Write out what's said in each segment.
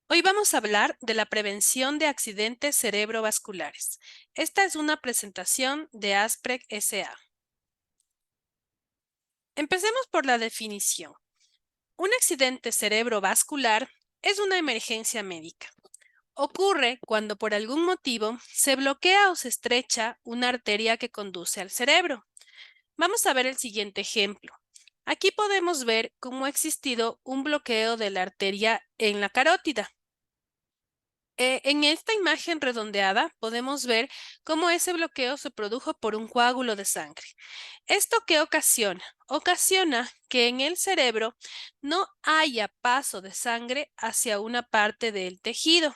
Hoy vamos a hablar de la prevención de accidentes cerebrovasculares. Esta es una presentación de Asprec S.A. Empecemos por la definición. Un accidente cerebrovascular es una emergencia médica. Ocurre cuando por algún motivo se bloquea o se estrecha una arteria que conduce al cerebro. Vamos a ver el siguiente ejemplo. Aquí podemos ver cómo ha existido un bloqueo de la arteria en la carótida. En esta imagen redondeada podemos ver cómo ese bloqueo se produjo por un coágulo de sangre. ¿Esto qué ocasiona? Ocasiona que en el cerebro no haya paso de sangre hacia una parte del tejido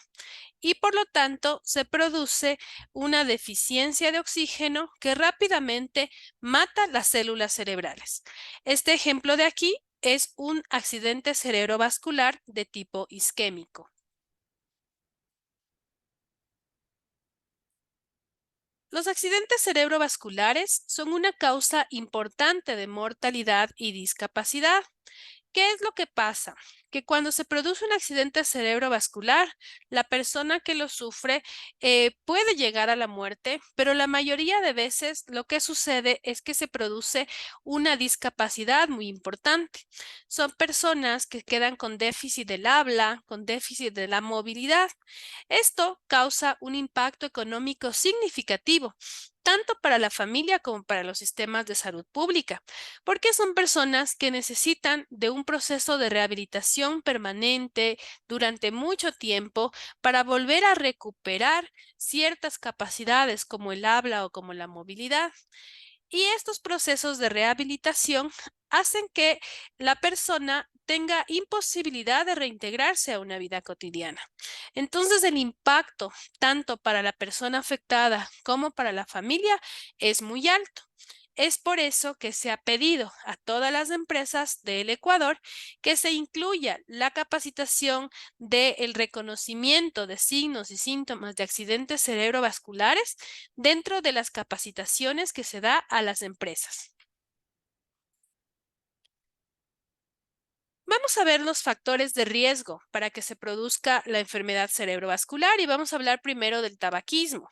y por lo tanto se produce una deficiencia de oxígeno que rápidamente mata las células cerebrales. Este ejemplo de aquí es un accidente cerebrovascular de tipo isquémico. Los accidentes cerebrovasculares son una causa importante de mortalidad y discapacidad. ¿Qué es lo que pasa? Que cuando se produce un accidente cerebrovascular, la persona que lo sufre puede llegar a la muerte, pero la mayoría de veces lo que sucede es que se produce una discapacidad muy importante. Son personas que quedan con déficit del habla, con déficit de la movilidad. Esto causa un impacto económico significativo, tanto para la familia como para los sistemas de salud pública, porque son personas que necesitan de un proceso de rehabilitación permanente durante mucho tiempo para volver a recuperar ciertas capacidades como el habla o como la movilidad. Y estos procesos de rehabilitación hacen que la persona tenga imposibilidad de reintegrarse a una vida cotidiana. Entonces, el impacto tanto para la persona afectada como para la familia es muy alto. Es por eso que se ha pedido a todas las empresas del Ecuador que se incluya la capacitación del reconocimiento de signos y síntomas de accidentes cerebrovasculares dentro de las capacitaciones que se da a las empresas. Vamos a ver los factores de riesgo para que se produzca la enfermedad cerebrovascular y vamos a hablar primero del tabaquismo.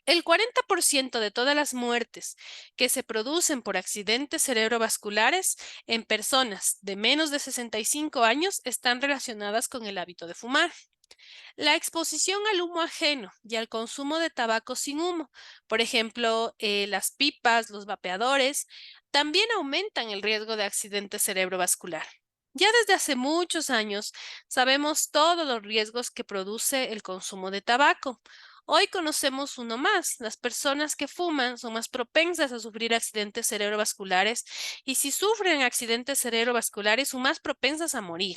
El 40% de todas las muertes que se producen por accidentes cerebrovasculares en personas de menos de 65 años están relacionadas con el hábito de fumar. La exposición al humo ajeno y al consumo de tabaco sin humo, por ejemplo, las pipas, los vapeadores, también aumentan el riesgo de accidente cerebrovascular. Ya desde hace muchos años sabemos todos los riesgos que produce el consumo de tabaco. Hoy conocemos uno más. Las personas que fuman son más propensas a sufrir accidentes cerebrovasculares y si sufren accidentes cerebrovasculares son más propensas a morir.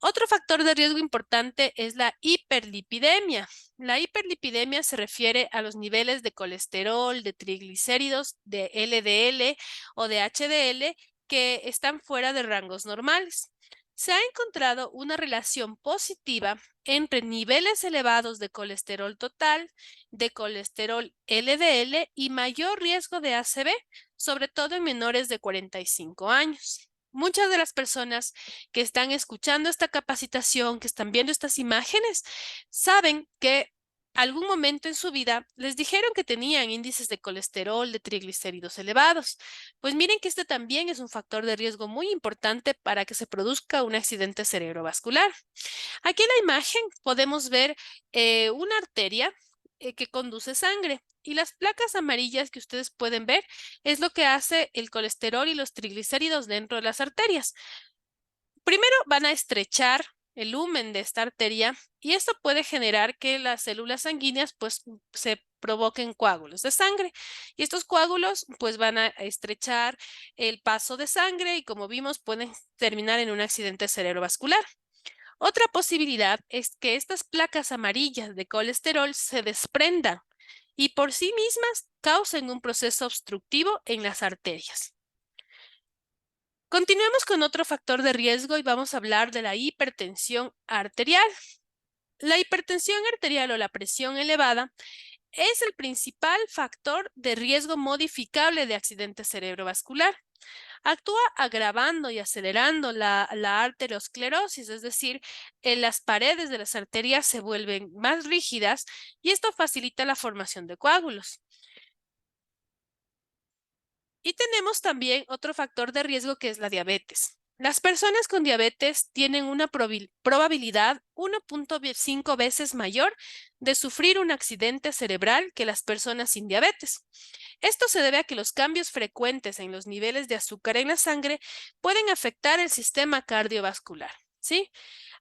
Otro factor de riesgo importante es la hiperlipidemia. La hiperlipidemia se refiere a los niveles de colesterol, de triglicéridos, de LDL o de HDL que están fuera de rangos normales. Se ha encontrado una relación positiva entre niveles elevados de colesterol total, de colesterol LDL y mayor riesgo de ACV, sobre todo en menores de 45 años. Muchas de las personas que están escuchando esta capacitación, que están viendo estas imágenes, saben que algún momento en su vida les dijeron que tenían índices de colesterol, de triglicéridos elevados. Pues miren que este también es un factor de riesgo muy importante para que se produzca un accidente cerebrovascular. Aquí en la imagen podemos ver una arteria que conduce sangre. Y las placas amarillas que ustedes pueden ver es lo que hace el colesterol y los triglicéridos dentro de las arterias. Primero van a estrechar el lumen de esta arteria y esto puede generar que las células sanguíneas pues se provoquen coágulos de sangre y estos coágulos pues van a estrechar el paso de sangre y como vimos pueden terminar en un accidente cerebrovascular. Otra posibilidad es que estas placas amarillas de colesterol se desprendan y por sí mismas causen un proceso obstructivo en las arterias. Continuemos con otro factor de riesgo y vamos a hablar de la hipertensión arterial. La hipertensión arterial o la presión elevada es el principal factor de riesgo modificable de accidente cerebrovascular. actúa agravando y acelerando la arteriosclerosis, es decir, las paredes de las arterias se vuelven más rígidas y esto facilita la formación de coágulos. Y tenemos también otro factor de riesgo que es la diabetes. Las personas con diabetes tienen una probabilidad 1.5 veces mayor de sufrir un accidente cerebral que las personas sin diabetes. Esto se debe a que los cambios frecuentes en los niveles de azúcar en la sangre pueden afectar el sistema cardiovascular, ¿sí?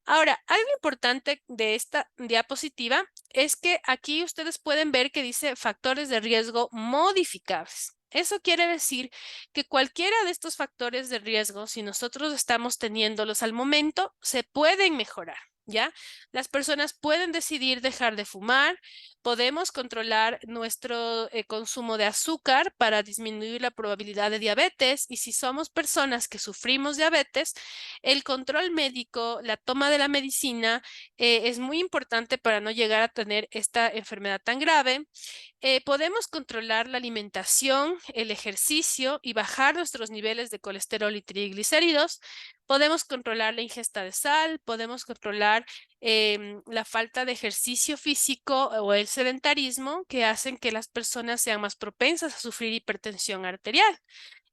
Ahora, algo importante de esta diapositiva es que aquí ustedes pueden ver que dice factores de riesgo modificables. Eso quiere decir que cualquiera de estos factores de riesgo, si nosotros estamos teniéndolos al momento, se pueden mejorar, ¿ya? Las personas pueden decidir dejar de fumar, podemos controlar nuestro consumo de azúcar para disminuir la probabilidad de diabetes y si somos personas que sufrimos diabetes, el control médico, la toma de la medicina es muy importante para no llegar a tener esta enfermedad tan grave. Podemos controlar la alimentación, el ejercicio y bajar nuestros niveles de colesterol y triglicéridos. Podemos controlar la ingesta de sal, podemos controlar la falta de ejercicio físico o el sedentarismo que hacen que las personas sean más propensas a sufrir hipertensión arterial.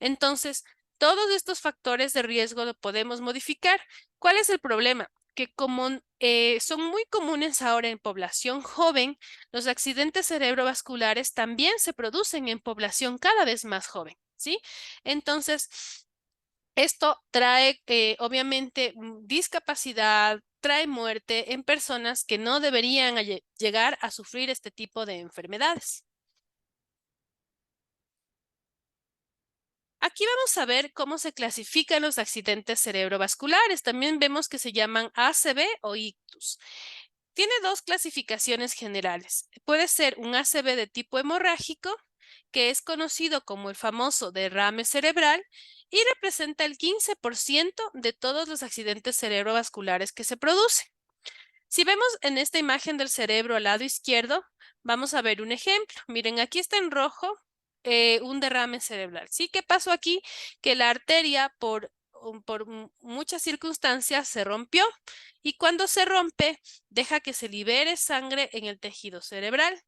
Entonces, todos estos factores de riesgo lo podemos modificar. ¿Cuál es el problema? Que como son muy comunes ahora en población joven, los accidentes cerebrovasculares también se producen en población cada vez más joven, ¿sí? Entonces, esto trae obviamente discapacidad, trae muerte en personas que no deberían llegar a sufrir este tipo de enfermedades. Aquí vamos a ver cómo se clasifican los accidentes cerebrovasculares. También vemos que se llaman ACV o ictus. Tiene dos clasificaciones generales. Puede ser un ACV de tipo hemorrágico, que es conocido como el famoso derrame cerebral y representa el 15% de todos los accidentes cerebrovasculares que se producen. Si vemos en esta imagen del cerebro al lado izquierdo, vamos a ver un ejemplo. Miren, aquí está en rojo un derrame cerebral. ¿Sí? ¿Qué pasó aquí? Que la arteria por muchas circunstancias se rompió y cuando se rompe deja que se libere sangre en el tejido cerebral.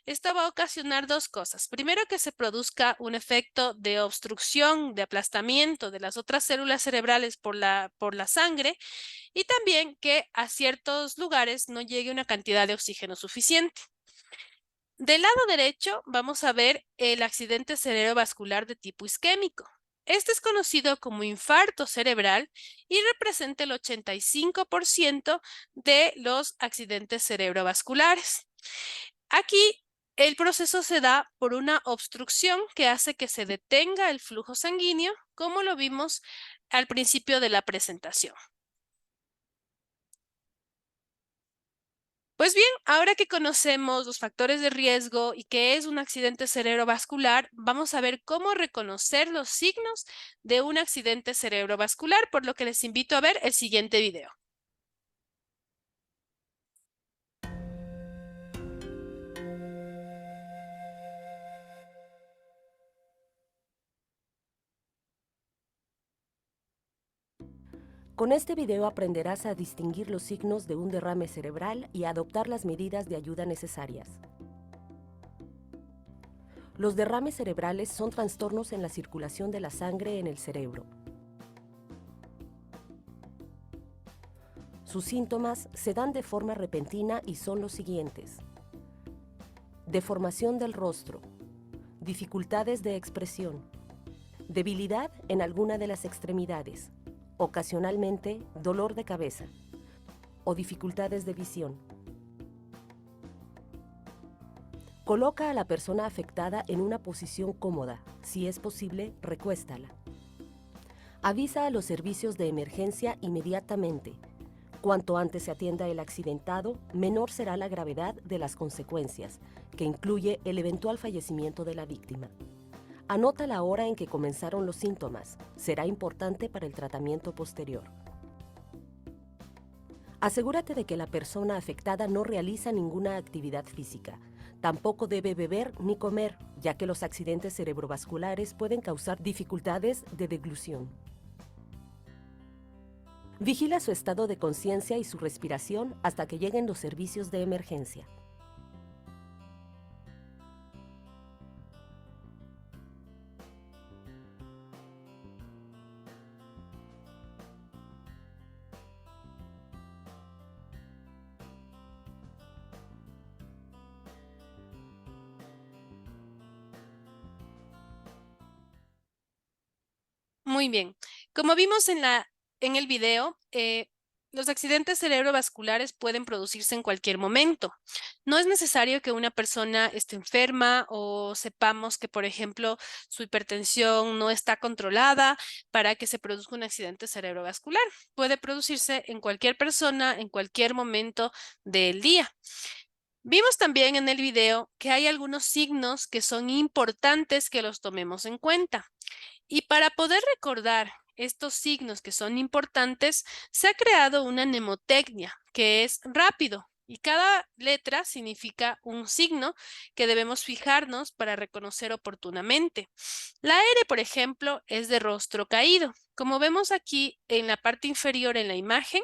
Esto va a ocasionar dos cosas. Primero, que se produzca un efecto de obstrucción, de aplastamiento de las otras células cerebrales por la sangre y también que a ciertos lugares no llegue una cantidad de oxígeno suficiente. Del lado derecho vamos a ver el accidente cerebrovascular de tipo isquémico. Este es conocido como infarto cerebral y representa el 85% de los accidentes cerebrovasculares. Aquí el proceso se da por una obstrucción que hace que se detenga el flujo sanguíneo, como lo vimos al principio de la presentación. Pues bien, ahora que conocemos los factores de riesgo y qué es un accidente cerebrovascular, vamos a ver cómo reconocer los signos de un accidente cerebrovascular, por lo que les invito a ver el siguiente video. Con este video aprenderás a distinguir los signos de un derrame cerebral y a adoptar las medidas de ayuda necesarias. Los derrames cerebrales son trastornos en la circulación de la sangre en el cerebro. Sus síntomas se dan de forma repentina y son los siguientes: deformación del rostro, dificultades de expresión, debilidad en alguna de las extremidades, ocasionalmente dolor de cabeza o dificultades de visión. Coloca a la persona afectada en una posición cómoda. Si es posible, recuéstala. Avisa a los servicios de emergencia inmediatamente. Cuanto antes se atienda el accidentado, menor será la gravedad de las consecuencias, que incluye el eventual fallecimiento de la víctima. Anota la hora en que comenzaron los síntomas. Será importante para el tratamiento posterior. Asegúrate de que la persona afectada no realiza ninguna actividad física. Tampoco debe beber ni comer, ya que los accidentes cerebrovasculares pueden causar dificultades de deglución. Vigila su estado de conciencia y su respiración hasta que lleguen los servicios de emergencia. Muy bien. Como vimos en el video, los accidentes cerebrovasculares pueden producirse en cualquier momento. No es necesario que una persona esté enferma o sepamos que, por ejemplo, su hipertensión no está controlada para que se produzca un accidente cerebrovascular. Puede producirse en cualquier persona, en cualquier momento del día. Vimos también en el video que hay algunos signos que son importantes que los tomemos en cuenta. Y para poder recordar estos signos que son importantes, se ha creado una mnemotecnia que es rápido y cada letra significa un signo que debemos fijarnos para reconocer oportunamente. La R, por ejemplo, es de rostro caído. Como vemos aquí en la parte inferior en la imagen,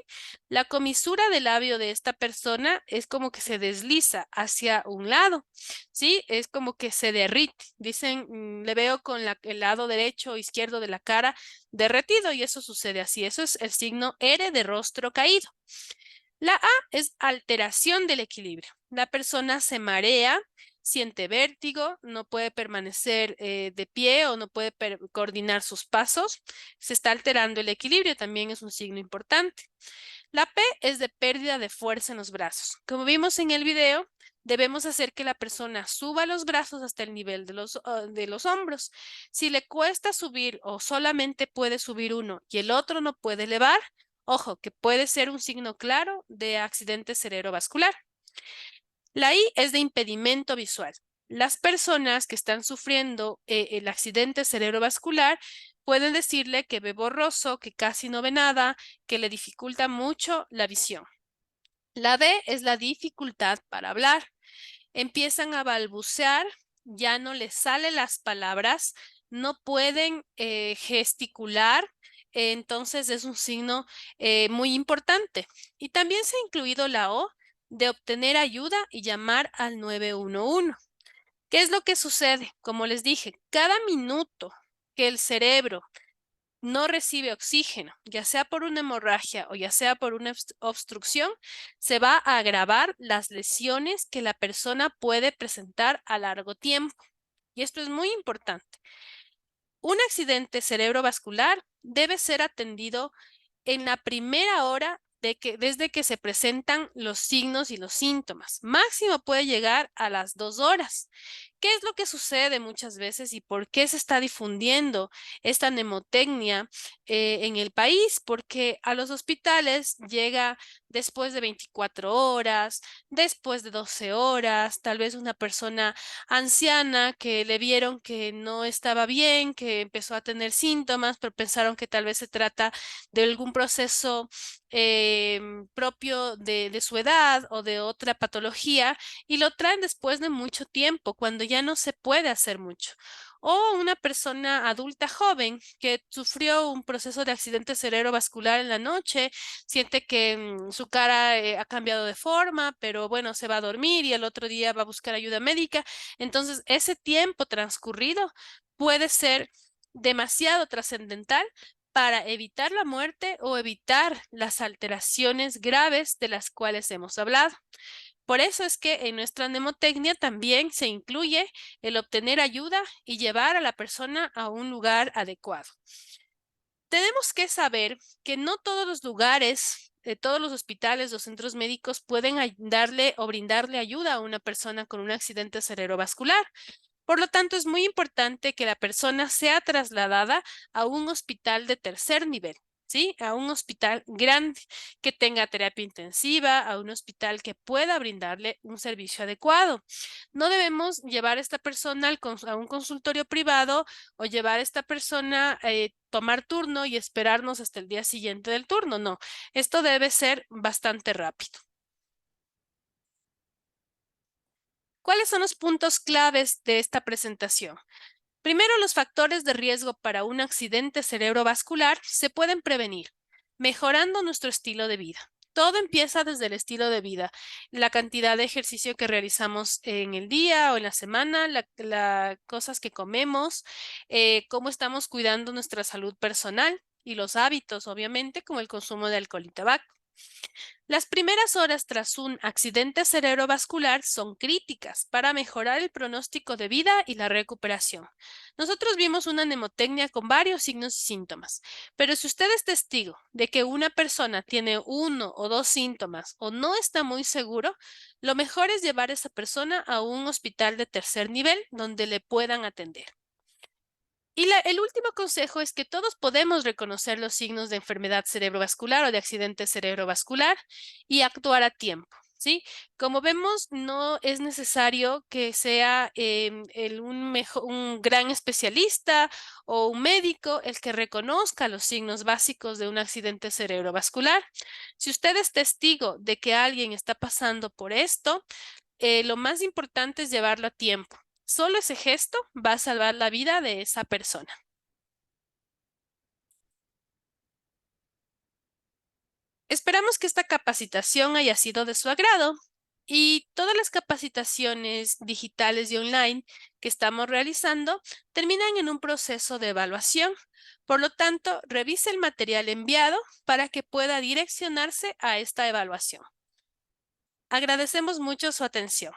la comisura del labio de esta persona es como que se desliza hacia un lado, ¿sí? Es como que se derrite. Dicen, le veo con el lado derecho o izquierdo de la cara derretido y eso sucede así. Eso es el signo R de rostro caído. La A es alteración del equilibrio. La persona se marea, siente vértigo, no puede permanecer de pie o no puede coordinar sus pasos. Se está alterando el equilibrio, también es un signo importante. La P es de pérdida de fuerza en los brazos. Como vimos en el video, debemos hacer que la persona suba los brazos hasta el nivel de los hombros. Si le cuesta subir o solamente puede subir uno y el otro no puede elevar, ojo, que puede ser un signo claro de accidente cerebrovascular. La I es de impedimento visual. Las personas que están sufriendo el accidente cerebrovascular pueden decirle que ve borroso, que casi no ve nada, que le dificulta mucho la visión. La D es la dificultad para hablar. Empiezan a balbucear, ya no les salen las palabras, no pueden gesticular, entonces es un signo muy importante. Y también se ha incluido la O de obtener ayuda y llamar al 911. ¿Qué es lo que sucede? Como les dije, cada minuto que el cerebro no recibe oxígeno, ya sea por una hemorragia o ya sea por una obstrucción, se va a agravar las lesiones que la persona puede presentar a largo tiempo. Y esto es muy importante. Un accidente cerebrovascular debe ser atendido en la primera hora desde que se presentan los signos y los síntomas. Máximo puede llegar a las 2 horas. ¿Qué es lo que sucede muchas veces y por qué se está difundiendo esta mnemotecnia en el país? Porque a los hospitales llega después de 24 horas, después de 12 horas, tal vez una persona anciana que le vieron que no estaba bien, que empezó a tener síntomas, pero pensaron que tal vez se trata de algún proceso propio de su edad o de otra patología y lo traen después de mucho tiempo, cuando ya no se puede hacer mucho. O una persona adulta joven que sufrió un proceso de accidente cerebrovascular en la noche, siente que su cara ha cambiado de forma, pero bueno, se va a dormir y el otro día va a buscar ayuda médica. Entonces, ese tiempo transcurrido puede ser demasiado trascendental para evitar la muerte o evitar las alteraciones graves de las cuales hemos hablado. Por eso es que en nuestra mnemotecnia también se incluye el obtener ayuda y llevar a la persona a un lugar adecuado. Tenemos que saber que no todos los lugares, todos los hospitales o centros médicos pueden darle o brindarle ayuda a una persona con un accidente cerebrovascular. Por lo tanto, es muy importante que la persona sea trasladada a un hospital de tercer nivel, ¿sí? A un hospital grande que tenga terapia intensiva, a un hospital que pueda brindarle un servicio adecuado. No debemos llevar a esta persona a un consultorio privado o llevar a esta persona a tomar turno y esperarnos hasta el día siguiente del turno. No, esto debe ser bastante rápido. ¿Cuáles son los puntos claves de esta presentación? Primero, los factores de riesgo para un accidente cerebrovascular se pueden prevenir, mejorando nuestro estilo de vida. Todo empieza desde el estilo de vida, la cantidad de ejercicio que realizamos en el día o en la semana, las cosas que comemos, cómo estamos cuidando nuestra salud personal y los hábitos, obviamente, como el consumo de alcohol y tabaco. Las primeras horas tras un accidente cerebrovascular son críticas para mejorar el pronóstico de vida y la recuperación. Nosotros vimos una mnemotecnia con varios signos y síntomas, pero si usted es testigo de que una persona tiene uno o dos síntomas o no está muy seguro, lo mejor es llevar a esa persona a un hospital de tercer nivel donde le puedan atender. Y el último consejo es que todos podemos reconocer los signos de enfermedad cerebrovascular o de accidente cerebrovascular y actuar a tiempo, ¿sí? Como vemos, no es necesario que sea un gran especialista o un médico el que reconozca los signos básicos de un accidente cerebrovascular. Si usted es testigo de que alguien está pasando por esto, lo más importante es llevarlo a tiempo. Solo ese gesto va a salvar la vida de esa persona. Esperamos que esta capacitación haya sido de su agrado y todas las capacitaciones digitales y online que estamos realizando terminan en un proceso de evaluación. Por lo tanto, revise el material enviado para que pueda direccionarse a esta evaluación. Agradecemos mucho su atención.